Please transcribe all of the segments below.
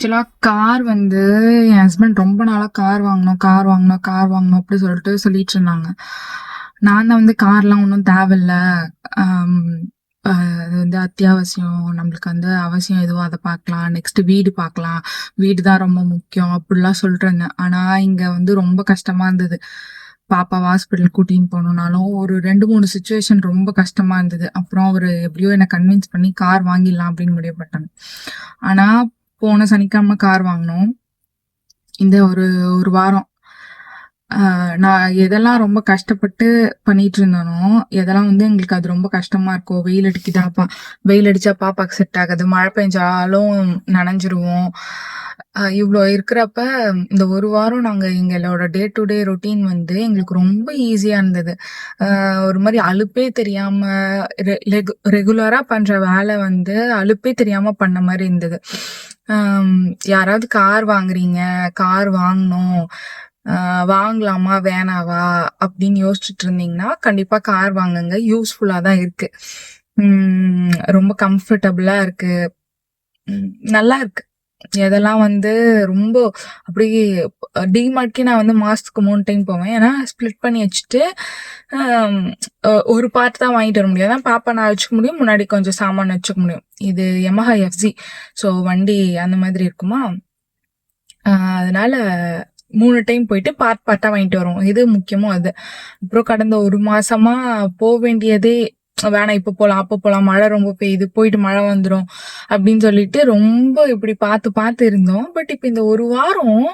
ஆக்சுவலா கார் வந்து என் ஹஸ்பண்ட் ரொம்ப நாளா கார் வாங்கணும், கார் வாங்கணும், கார் வாங்கணும் அப்படி சொல்லிட்டு சொல்லிட்டு இருந்தாங்க. நான் தான் வந்து கார்லாம் ஒன்றும் தேவையில்ல. ஆம், அது வந்து அத்தியாவசியம். நம்மளுக்கு வந்து அவசியம் எதுவோ அதை பார்க்கலாம். நெக்ஸ்ட் வீடு பார்க்கலாம். வீடு தான் ரொம்ப முக்கியம் அப்படிலாம் சொல்லிட்டு இருந்தேன். ஆனா இங்க வந்து ரொம்ப கஷ்டமா இருந்தது. பாப்பா ஹாஸ்பிட்டல் கூட்டின்னு போகணும்னாலும் ஒரு 2, 3 சுச்சுவேஷன் ரொம்ப கஷ்டமா இருந்தது. அப்புறம் அவரு எப்படியோ என்ன கன்வின்ஸ் பண்ணி கார் வாங்கிடலாம் அப்படின்னு முடிவு பண்ணிட்டாங்க. ஆனா போன சனிக்கிழமை கார் வாங்கினோம். இந்த ஒரு ஒரு வாரம் நான் எதெல்லாம் ரொம்ப கஷ்டப்பட்டு பண்ணிட்டு இருந்தேனோ, எதெல்லாம் வந்து எங்களுக்கு அது ரொம்ப கஷ்டமா இருக்கோ, வெயில் அடிக்குதா, வெயில் அடிச்சா பாப்பாக்கு செட் ஆகாது, மழை பெஞ்சாலும் நனைஞ்சிருவோம். இவ்ளோ இருக்கிறப்ப, இந்த ஒரு வாரம் நாங்க எங்களோட டே டு டே ரொட்டீன் வந்து எங்களுக்கு ரொம்ப ஈஸியா இருந்தது. ஒரு மாரி அலுப்பே தெரியாம ரெகுலரா பண்ற வேலை வந்து அலுப்பே தெரியாம பண்ண மாரி இருந்தது. யாராவது கார் வாங்குறீங்க, கார் வாங்கணும், வாங்கலாமா வேணாவா அப்படின்னு யோசிச்சுட்டு இருந்தீங்கன்னா கண்டிப்பா கார் வாங்குங்க. யூஸ்ஃபுல்லா தான் இருக்கு. ரொம்ப கம்ஃபர்டபுளா இருக்கு. நல்லா இருக்கு. எதெல்லாம் வந்து ரொம்ப அப்படியே டிமார்ட்கே நான் வந்து மாசத்துக்கு 3 டைம் போவேன். ஏன்னா ஸ்ப்ளிட் பண்ணி வச்சுட்டு ஒரு பார்ட் தான் வாங்கிட்டு வர முடியும். ஏன்னா பாப்பா நான் வச்சுக்க முடியும், முன்னாடி கொஞ்சம் சாமான் வச்சுக்க முடியும். இது Yamaha FZ. ஸோ வண்டி அந்த மாதிரி இருக்குமா, அதனால 3 டைம் போயிட்டு பார்ட் பார்ட்டா வாங்கிட்டு வரோம். இது முக்கியமோ அது. அப்புறம் கடந்த 1 மாசமா வேண்டியதே வேணாம், இப்ப போலாம், அப்ப போலாம், மழை ரொம்ப பெய்யுது, போயிட்டு மழை வந்துரும் அப்படின்னு சொல்லிட்டு ரொம்ப இப்படி பார்த்து இருந்தோம். பட் இப்ப இந்த ஒரு வாரம்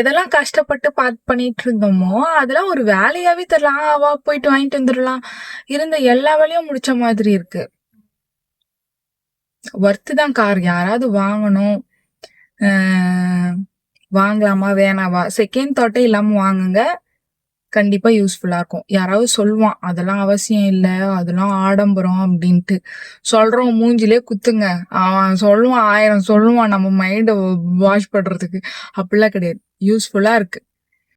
எதெல்லாம் கஷ்டப்பட்டு பண்ணிட்டு இருந்தோமோ அதெல்லாம் ஒரு வேலையாவே தெரியல. வா போயிட்டு வாங்கிட்டு வந்துடலாம், இருந்த எல்லா வேலையும் முடிச்ச மாதிரி இருக்கு. ஒர்த்து தான் கார். யாராவது வாங்கணும், வாங்கலாமா வேணாவா செகண்ட் தாட்டே இல்லாம வாங்குங்க. கண்டிப்பா யூஸ்ஃபுல்லா இருக்கும். யாராவது சொல்லுவான், அதெல்லாம் அவசியம் இல்ல, அதெல்லாம் ஆடம்பரம் அப்படின்ட்டு. சொல்றவன் மூஞ்சிலே குத்துங்க. அவன் சொல்லுவான், 1000 சொல்லுவான் நம்ம மைண்ட வாஷ் பண்றதுக்கு. அப்படிலாம் கிடையாது. யூஸ்ஃபுல்லா இருக்கு.